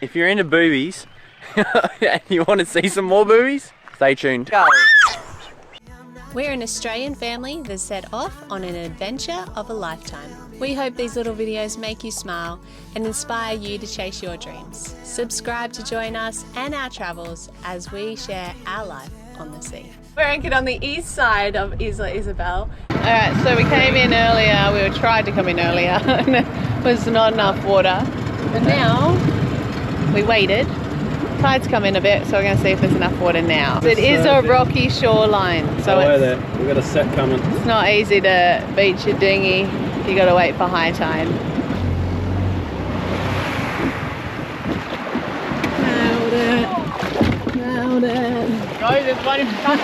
If you're into boobies and you want to see some more boobies, stay tuned. Go. We're an Australian family that set off on an adventure of a lifetime. We hope these little videos make you smile and inspire you to chase your dreams. Subscribe to join us and our travels as we share our life on the sea. We're anchored on the east side of Isla Isabel. Alright, so we came in earlier, we tried to come in earlier, and there was not enough water. But now, we waited. Tide's come in a bit, so we're going to see if there's enough water now. It is a rocky shoreline, so we've got a set coming. It's not easy to beach your dinghy. You got to wait for high tide. Nailed it. Nailed it. Go, there's one in front.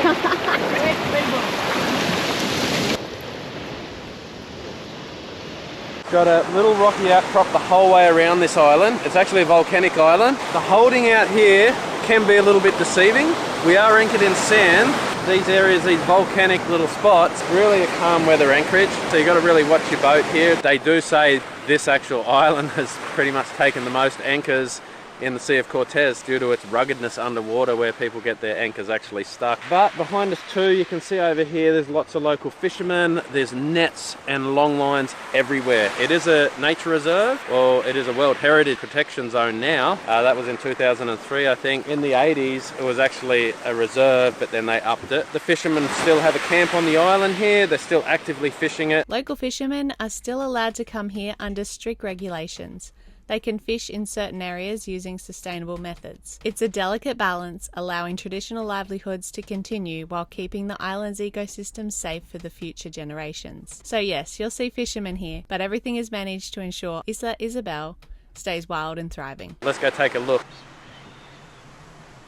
Got a little rocky outcrop the whole way around this island. It's actually a volcanic island. The holding out here can be a little bit deceiving. We are anchored in sand. These areas, these volcanic little spots, really a calm weather anchorage. So you got to really watch your boat here. They do say this actual island has pretty much taken the most anchors in the Sea of Cortez due to its ruggedness underwater where people get their anchors actually stuck. But behind us too, you can see over here there's lots of local fishermen. There's nets and long lines everywhere. It is a nature reserve, or it is a World Heritage Protection Zone now. That was in 2003, I think. In the 80s it was actually a reserve, but then they upped it. The fishermen still have a camp on the island here. They're still actively fishing it. Local fishermen are still allowed to come here under strict regulations. They can fish in certain areas using sustainable methods. It's a delicate balance, allowing traditional livelihoods to continue while keeping the island's ecosystem safe for the future generations. So yes, you'll see fishermen here, but everything is managed to ensure Isla Isabel stays wild and thriving. Let's go take a look.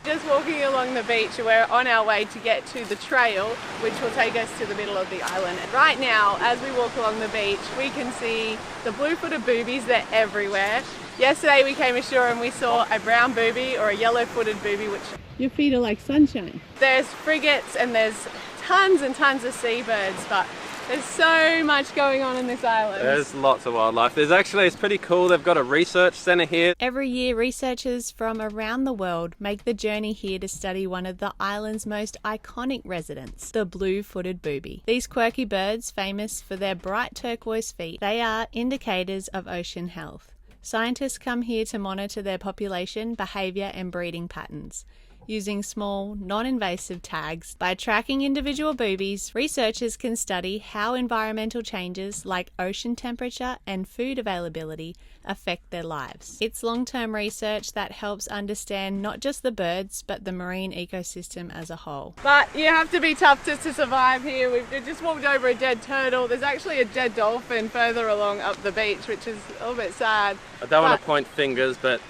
Just walking along the beach, we're on our way to get to the trail, which will take us to the middle of the island. And right now, as we walk along the beach, we can see the blue-footed boobies. They're everywhere. Yesterday we came ashore and we saw a brown booby or a yellow-footed booby, which... Your feet are like sunshine. There's frigates and there's tons and tons of seabirds, but there's so much going on in this island. There's lots of wildlife. There's actually, it's pretty cool, they've got a research centre here. Every year, researchers from around the world make the journey here to study one of the island's most iconic residents, the blue-footed booby. These quirky birds, famous for their bright turquoise feet, they are indicators of ocean health. Scientists come here to monitor their population, behaviour and breeding patterns. Using small, non-invasive tags. By tracking individual boobies, researchers can study how environmental changes like ocean temperature and food availability affect their lives. It's long-term research that helps understand not just the birds, but the marine ecosystem as a whole. But you have to be tough to survive here. We've just walked over a dead turtle. There's actually a dead dolphin further along up the beach, which is a little bit sad. I don't want to point fingers, but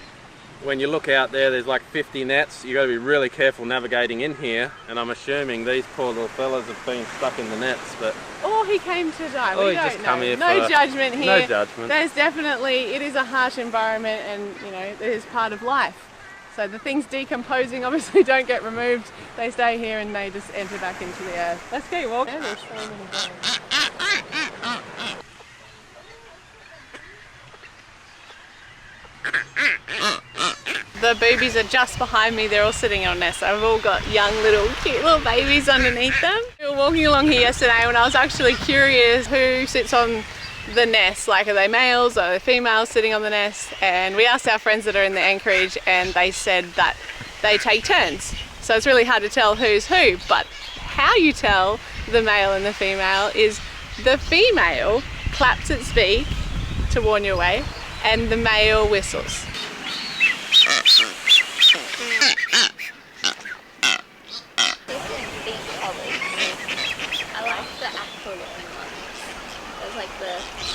when you look out there, there's like 50 nets. You got to be really careful navigating in here, and I'm assuming these poor little fellas have been stuck in the nets. But or he came to die. Or we he don't just know. Come here no for, judgment here. No judgment. There's definitely, it is a harsh environment, and you know, it is part of life. So the things decomposing obviously don't get removed. They stay here and they just enter back into the earth. Let's keep walking. There's so many birds. The boobies are just behind me. They're all sitting on nests. I've all got young little cute little babies underneath them. We were walking along here yesterday when I was actually curious who sits on the nest. Like, are they males or are they females sitting on the nest? And we asked our friends that are in the anchorage and they said that they take turns. So it's really hard to tell who's who, but how you tell the male and the female is the female claps its beak to warn you away and the male whistles.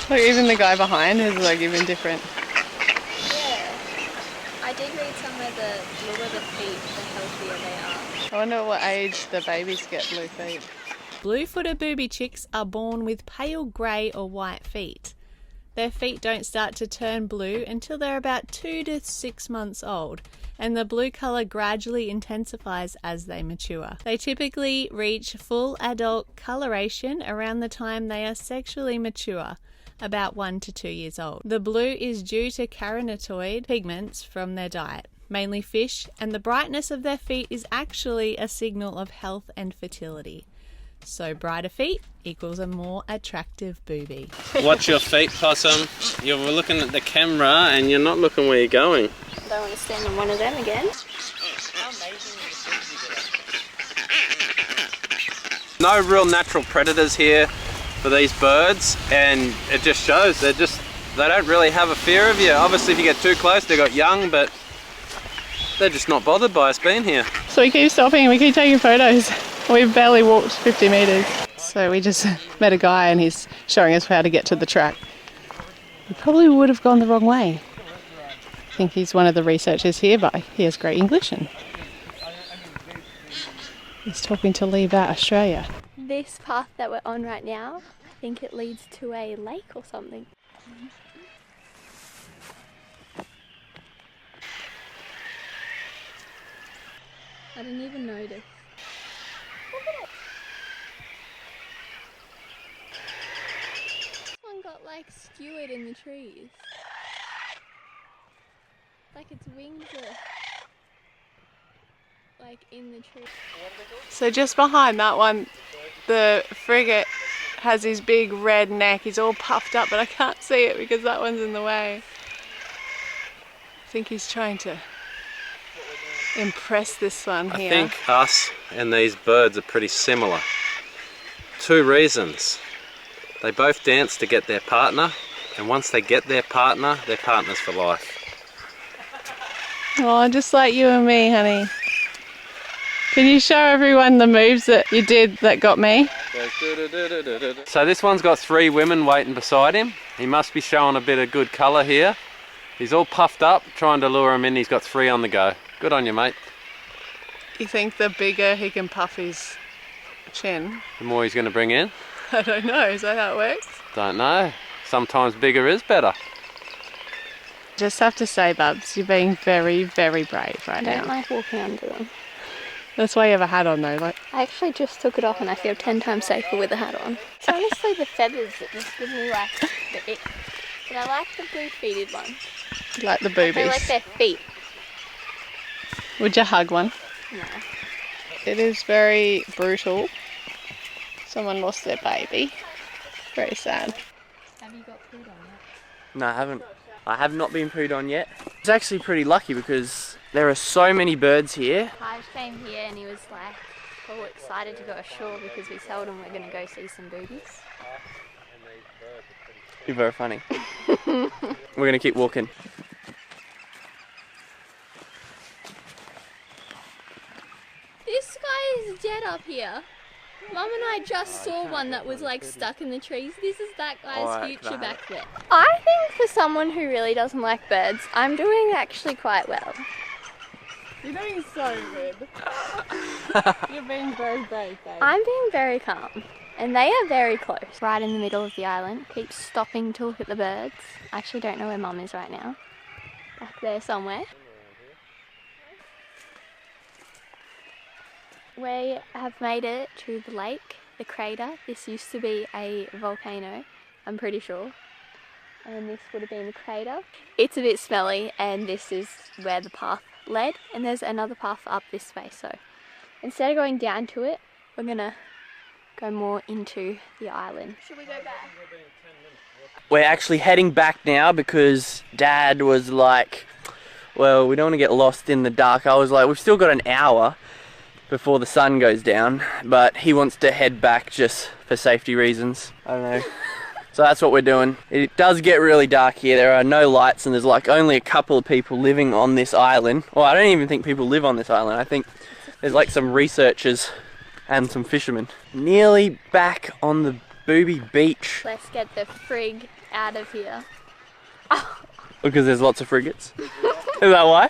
Like even the guy behind is like even different. Yeah. I did read somewhere the bluer the feet, the healthier they are. I wonder what age the babies get blue feet. Blue-footed booby chicks are born with pale grey or white feet. their feet don't start to turn blue until they're about 2 to 6 months old, and the blue colour gradually intensifies as they mature. They typically reach full adult coloration around the time they are sexually mature, about 1 to 2 years old. The blue is due to carotenoid pigments from their diet, mainly fish, and the brightness of their feet is actually a signal of health and fertility. So brighter feet equals a more attractive boobie. Watch your feet, Possum. You're looking at the camera and you're not looking where you're going. I don't want to stand on one of them again. No real natural predators here for these birds, and it just shows they don't really have a fear of you. Obviously if you get too close they got young, but they're just not bothered by us being here. So we keep stopping and we keep taking photos. We've barely walked 50 metres. So we just met a guy and he's showing us how to get to the track. We probably would have gone the wrong way. I think he's one of the researchers here, but he has great English and he's talking to Lee about Australia. This path that we're on right now, I think it leads to a lake or something. I didn't even notice. Look at it! One got like skewered in the trees. Like its wings are like in the tree. So just behind that one, the frigate has his big red neck. He's all puffed up, but I can't see it because that one's in the way. I think he's trying to impress this one here. I think us and these birds are pretty similar. 2 reasons. They both dance to get their partner, and once they get their partner, they're partners for life. Oh, just like you and me, honey. Can you show everyone the moves that you did that got me? So this one's got 3 women waiting beside him. He must be showing a bit of good colour here. He's all puffed up, trying to lure him in. He's got 3 on the go. Good on you, mate. You think the bigger he can puff his chin? The more he's going to bring in? I don't know, is that how it works? Don't know. Sometimes bigger is better. Just have to say, Bubs, you're being very, very brave right I now. don't like walking under them. That's why you have a hat on though. Like, I actually just took it off and I feel 10 times safer with a hat on. It's honestly the feathers that just give me like the ick. But I like the blue-feeted ones. like the boobies. I like their feet. Would you hug one? No. It is very brutal. Someone lost their baby. Very sad. Have you got food on yet? No, I haven't. I have not been pooed on yet. It's actually pretty lucky because there are so many birds here. Taj came here and he was like all excited to go ashore because we told him we're going to go see some boobies. You're very funny. We're going to keep walking. This guy is dead up here. Mum and I just saw one that was like stuck in the trees. This is that guy's future back there. I think for someone who really doesn't like birds, I'm doing actually quite well. You're doing so good. You're being very brave, babe. I'm being very calm. And they are very close. Right in the middle of the island. Keep stopping to look at the birds. I actually don't know where Mum is right now. Back there somewhere. We have made it to the lake, the crater. This used to be a volcano, I'm pretty sure. And this would have been the crater. It's a bit smelly and this is where the path led. And there's another path up this way. So instead of going down to it, we're gonna go more into the island. Should we go back? We're actually heading back now because Dad was like, well, we don't want to get lost in the dark. I was like, we've still got an hour before the sun goes down, but he wants to head back just for safety reasons. I don't know. So that's what we're doing. It does get really dark here. There are no lights and there's like only a couple of people living on this island. Well, I don't even think people live on this island. I think there's like some researchers and some fishermen. Nearly back on the Booby beach. Let's get the frig out of here. Because there's lots of frigates. Is that why?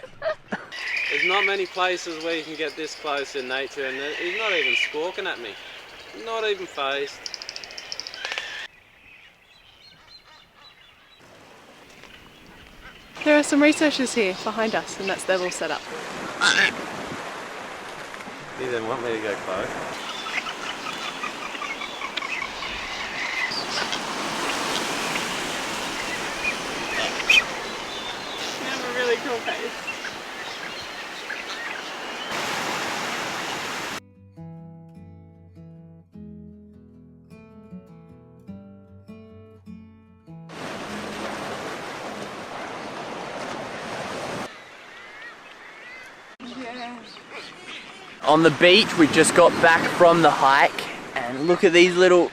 There's not many places where you can get this close in nature, and he's not even squawking at me. Not even phased. There are some researchers here behind us, and that's their little setup. He didn't want me to go close. You have a really cool face. On the beach, we just got back from the hike, and look at these little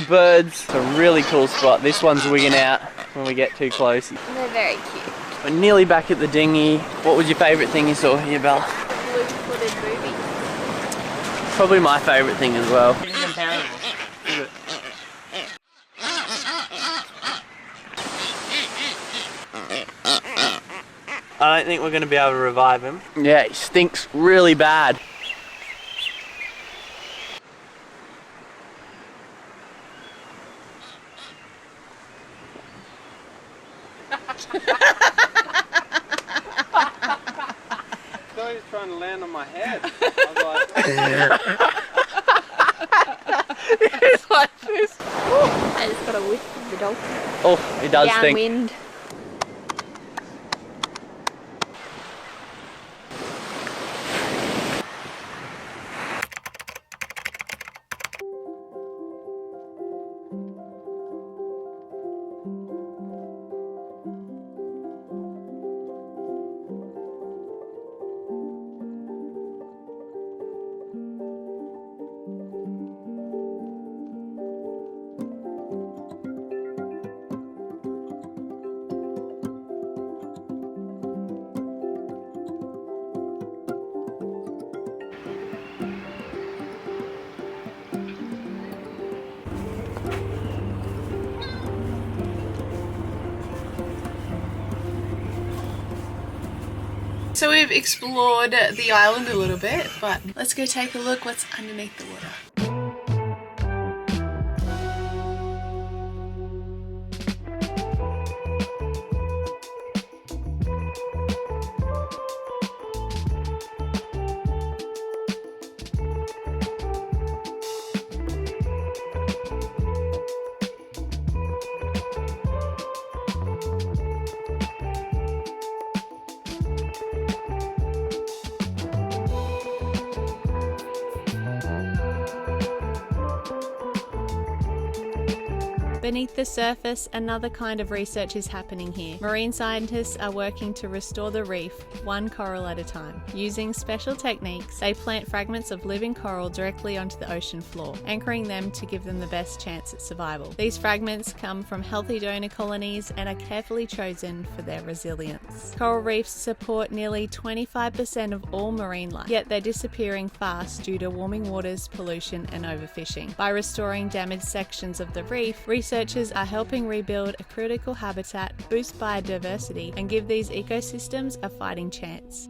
birds. It's a really cool spot. This one's wigging out when we get too close. They're very cute. We're nearly back at the dinghy. What was your favourite thing you saw here, Belle? Blue-footed boobies. Probably my favourite thing as well. I don't think we're going to be able to revive him. Yeah, he stinks really bad. I thought he was trying to land on my head. I was like... It's like this. I just got a whiff of the dolphin. Oh, he does stink. Downwind. So we've explored the island a little bit, but let's go take a look what's underneath the water. Beneath the surface, another kind of research is happening here. Marine scientists are working to restore the reef, one coral at a time. Using special techniques, they plant fragments of living coral directly onto the ocean floor, anchoring them to give them the best chance at survival. These fragments come from healthy donor colonies and are carefully chosen for their resilience. Coral reefs support nearly 25% of all marine life, yet they're disappearing fast due to warming waters, pollution, and overfishing. By restoring damaged sections of the reef, researchers are helping rebuild a critical habitat, boost biodiversity, and give these ecosystems a fighting chance.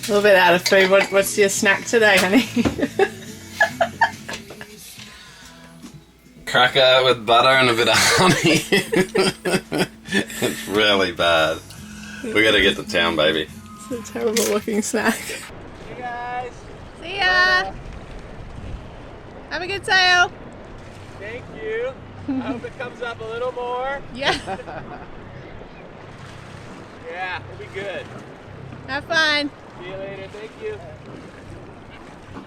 A little bit out of food. What's your snack today, honey? Cracker with butter and a bit of honey. It's really bad. We gotta get to town, baby. It's a terrible looking snack. Hey guys! See ya! Have a good sail! Thank you. I hope it comes up a little more. Yeah. Yeah, it'll be good. Have fun! See you later. Thank you.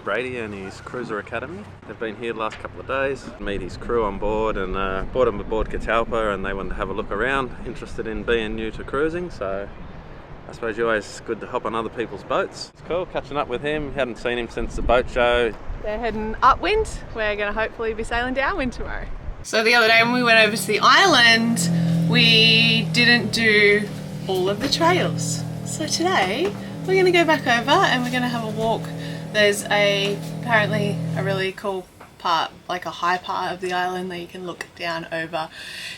Brady and his cruiser academy. They've been here the last couple of days, meet his crew on board, and brought them aboard Catalpa, and they wanted to have a look around, interested in being new to cruising, so I suppose you're always good to hop on other people's boats. It's cool catching up with him. Hadn't seen him since the boat show. They're heading upwind. We're going to hopefully be sailing downwind tomorrow. So the other day when we went over to the island, we didn't do all of the trails. So today we're going to go back over and we're going to have a walk. There's apparently a really cool part, like a high part of the island that you can look down over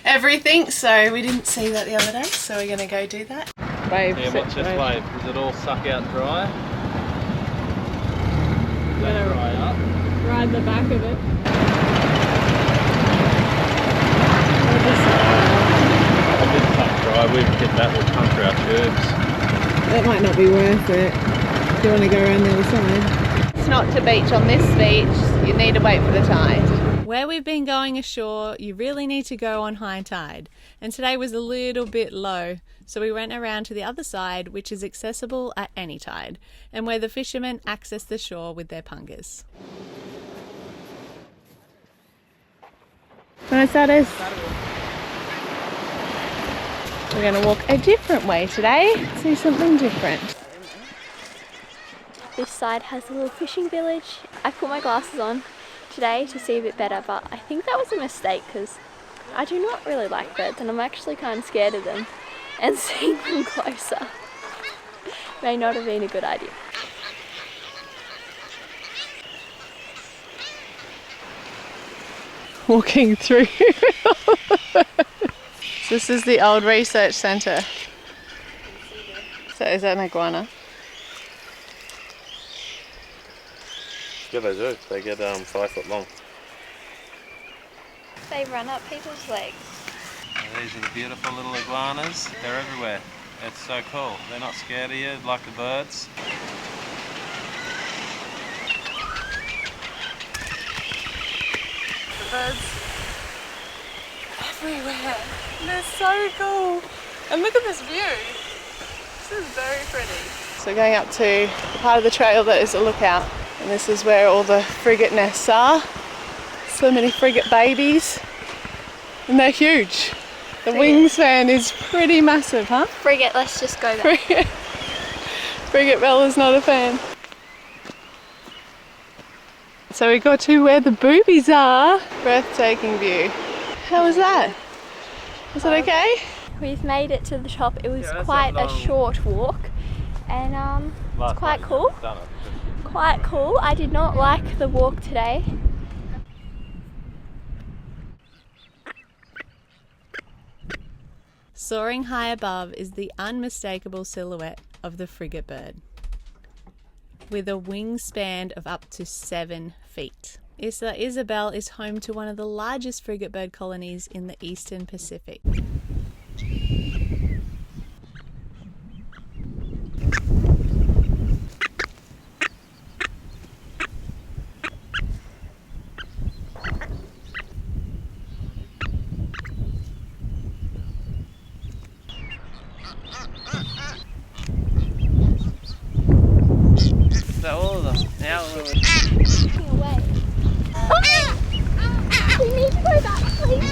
everything. So we didn't see that the other day, so we're going to go do that. Wave. Yeah, watch this wave. Does it all suck out dry? I'm going to dry up. ride the back of it. A bit suck dry. We've hit that, will puncture our tubes. That might not be worth it. Do you want to go around the other side? It's not to beach on this beach, you need to wait for the tide. Where we've been going ashore, you really need to go on high tide. And today was a little bit low, so we went around to the other side, which is accessible at any tide, and where the fishermen access the shore with their pungas. Buenas tardes. We're going to walk a different way today, see something different. This side has a little fishing village. I put my glasses on today to see a bit better, but I think that was a mistake because I do not really like birds and I'm actually kind of scared of them, and seeing them closer may not have been a good idea. Walking through. This is the old research centre. So is that an iguana? Yeah, they do. They get 5 foot long. They run up people's legs. These are the beautiful little iguanas. They're everywhere. It's so cool. They're not scared of you like the birds. The birds everywhere. They're so cool. And look at this view. This is very pretty. So going up to the part of the trail that is a lookout. And this is where all the frigate nests are. So many frigate babies. And they're huge. The wingspan is pretty massive, huh? Frigate, let's just go there. Frigate Bella's not a fan. So we got to where the boobies are. Breathtaking view. How was that? Was it okay? We've made it to the top. It was quite a short walk, and it's quite cool. Quite cool. I did not like the walk today. Soaring high above is the unmistakable silhouette of the frigate bird, with a wingspan of up to 7 feet. Isla Isabel is home to one of the largest frigate bird colonies in the eastern Pacific. All of them. Now Away. We need to go back, please.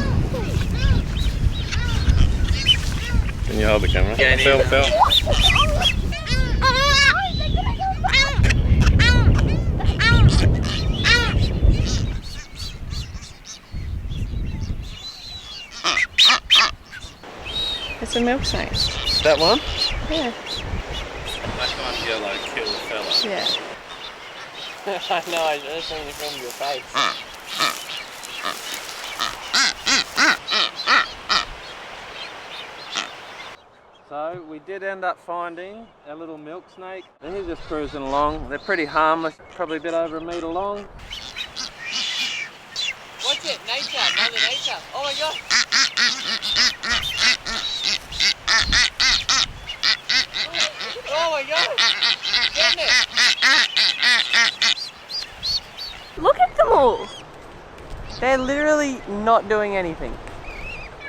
Can you hold the camera? Yeah, Phil. It's a milk snake. That one? Yeah. That kind of yellow kill the fella. Yeah. I know, I just want to film your face. So we did end up finding a little milk snake, and he's just cruising along. They're pretty harmless, probably a bit over a metre long. Watch it, nature, mother nature. Oh my god. Oh my god. Getting it. Look at them all. They're literally not doing anything.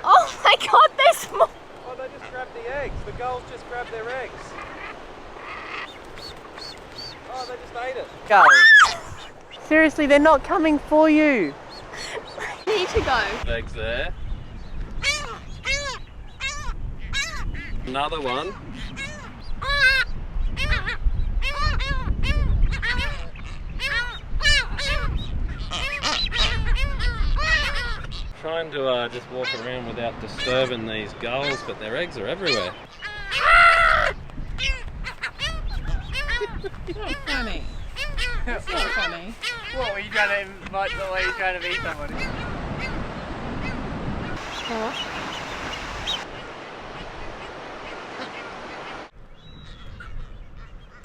Oh my god, they're small. Oh, they just grabbed the eggs. The gulls just grabbed their eggs. Oh, they just ate it. Go. Seriously, they're not coming for you. I need to go. Legs there. Another one. Trying to just walk around without disturbing these gulls, but their eggs are everywhere. Not funny. That's not funny. What, were you trying to invite the way you're trying to be somebody?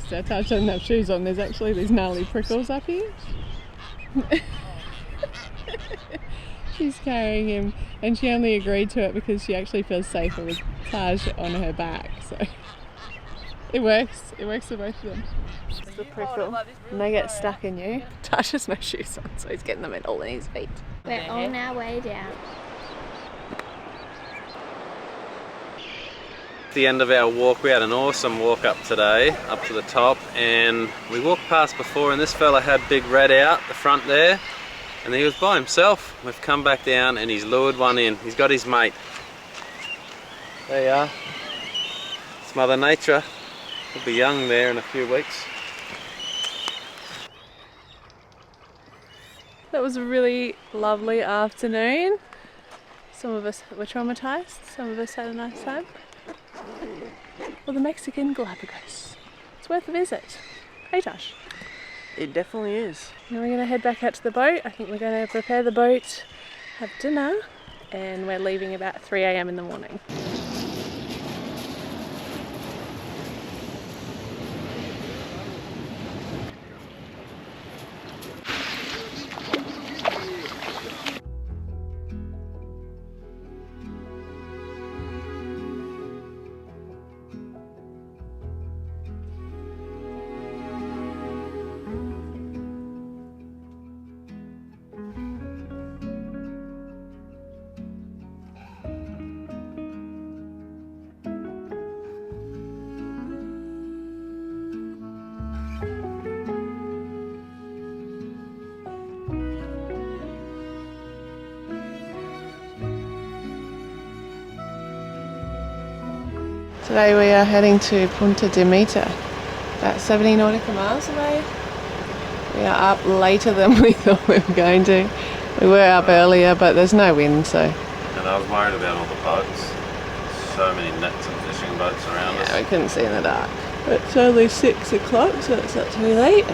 Touch doesn't have shoes on. There's actually these gnarly prickles up here. She's carrying him, and she only agreed to it because she actually feels safer with Taj on her back. So it works. It works for both of them. It's the prickle, and they get stuck in you. Taj has no shoes on, so he's getting them all in his feet. We're on our way down. At the end of our walk, we had an awesome walk up today, up to the top, and we walked past before, and this fella had Big Red out the front there, and he was by himself. We've come back down and he's lured one in. He's got his mate. There you are. It's Mother Nature. He'll be young there in a few weeks. That was a really lovely afternoon. Some of us were traumatised, some of us had a nice time. Well, the Mexican Galapagos. It's worth a visit. Hey Tosh. It definitely is. Now we're going to head back out to the boat. I think we're going to prepare the boat, have dinner, and we're leaving about 3 AM in the morning. Today we are heading to Punta de Mita, about 70 nautical miles away. We are up later than we thought we were going to. We were up earlier, but there's no wind, so... And I was worried about all the boats. So many nets and fishing boats around us. Yeah, we couldn't see in the dark. It's only 6 o'clock, so it's not too late.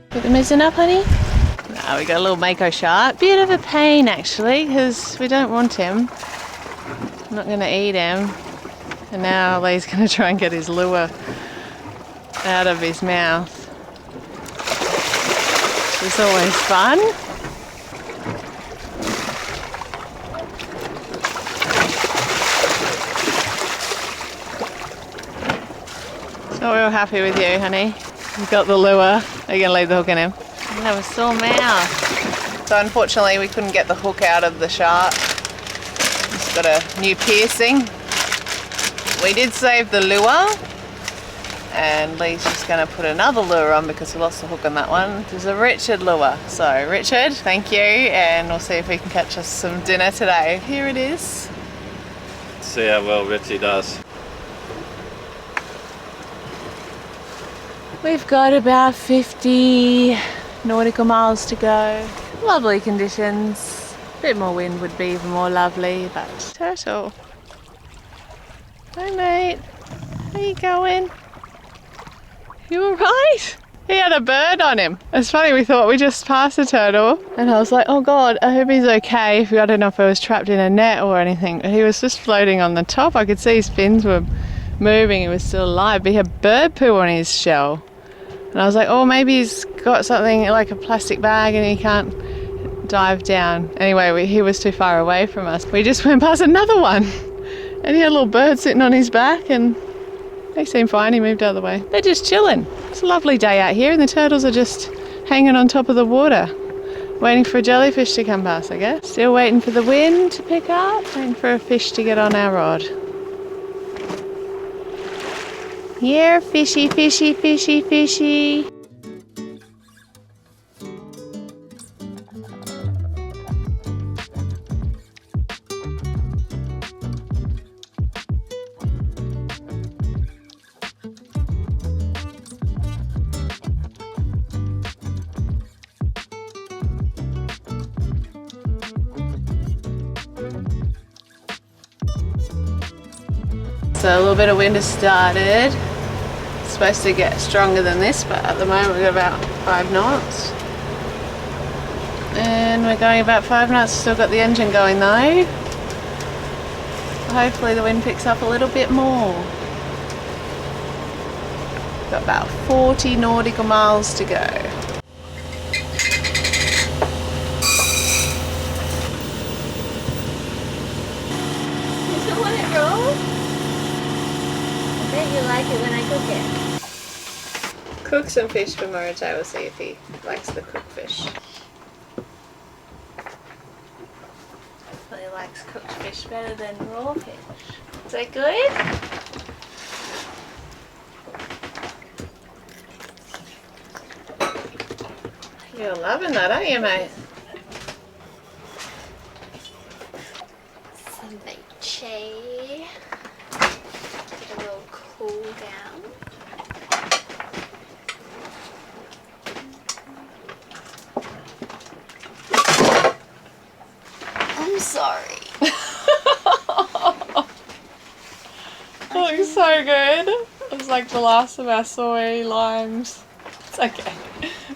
Put the mizzen up, honey? No, we got a little mako shark. Bit of a pain, actually, because we don't want him. I'm not going to eat him. And now Lee's going to try and get his lure out of his mouth. It's always fun. So we're all happy with you, honey. You got the lure. Are you going to leave the hook in him? You have a sore mouth. So unfortunately we couldn't get the hook out of the shark. It's got a new piercing. We did save the lure, and Lee's just going to put another lure on because we lost the hook on that one. There's a Richard lure. So Richard, thank you, and we'll see if we can catch us some dinner today. Here it is. Let's see how well Richie does. We've got about 50 nautical miles to go. Lovely conditions. A bit more wind would be even more lovely, but turtle. Hi mate, how you going? You alright? He had a bird on him. It's funny, we thought we just passed a turtle and I was like, oh god, I hope he's okay. I don't know if he was trapped in a net or anything, but he was just floating on the top. I could see his fins were moving, he was still alive, but he had bird poo on his shell. And I was like, oh, maybe he's got something like a plastic bag and he can't dive down. Anyway, he was too far away from us. We just went past another one. And he had a little bird sitting on his back and they seemed fine. He moved out of the way. They're just chilling. It's a lovely day out here and the turtles are just hanging on top of the water, waiting for a jellyfish to come past, I guess. Still waiting for the wind to pick up, waiting for a fish to get on our rod. Here, fishy, fishy, fishy, fishy. So a little bit of wind has started. It's supposed to get stronger than this, but at the moment we've got about 5 knots. And we're going about 5 knots, still got the engine going though. Hopefully the wind picks up a little bit more. Got about 40 nautical miles to go. You still want it raw? I bet you like it when I cook it. Cook some fish for Morito, we'll see if he likes the cooked fish. Definitely likes cooked fish better than raw fish. Is that good? You're loving that, aren't you, mate? Some leche. Get a little cool down. I'm sorry. Looks so good. It's like the last of our soy limes. It's okay.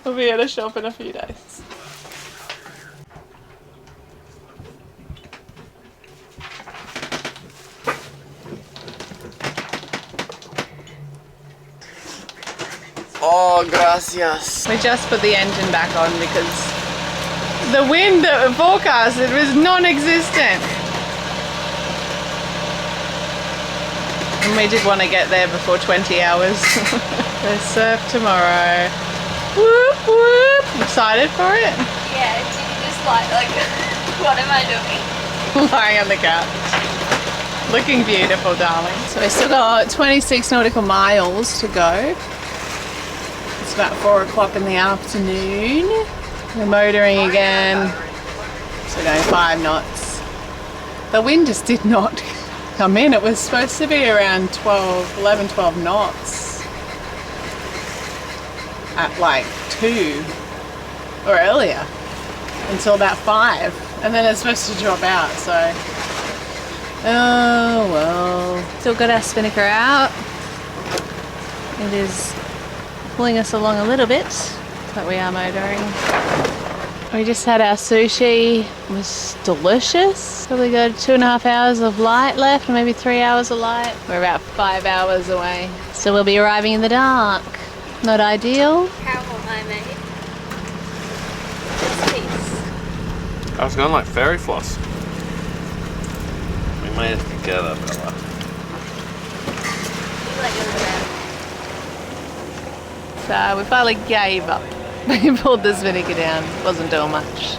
We'll be at a shop in a few days. Oh, gracias. We just put the engine back on because the wind that we forecasted was non-existent. And we did want to get there before 20 hours. There's surf tomorrow. Whoop whoop! Excited for it? Yeah, do you just like, what am I doing? Lying on the couch. Looking beautiful, darling. So we still got 26 nautical miles to go. It's about 4 o'clock in the afternoon. We're motoring again. So going 5 knots. The wind just did not come in. It was supposed to be around 11, 12 knots at like 2 or earlier until about 5, and then it's supposed to drop out, so oh well. Still got our spinnaker out. It is pulling us along a little bit, but we are motoring. We just had our sushi. It was delicious. Probably got 2.5 hours of light left, maybe 3 hours of light. We're about 5 hours away. So we'll be arriving in the dark. Not ideal. How will I make this piece? I was going like fairy floss. We made it together, Bella. You like it around. So we finally gave up. We pulled this vinegar down. Wasn't doing much.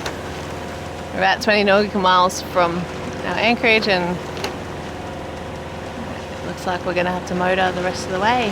We're about 20 nautical miles from our anchorage, and looks like we're going to have to motor the rest of the way.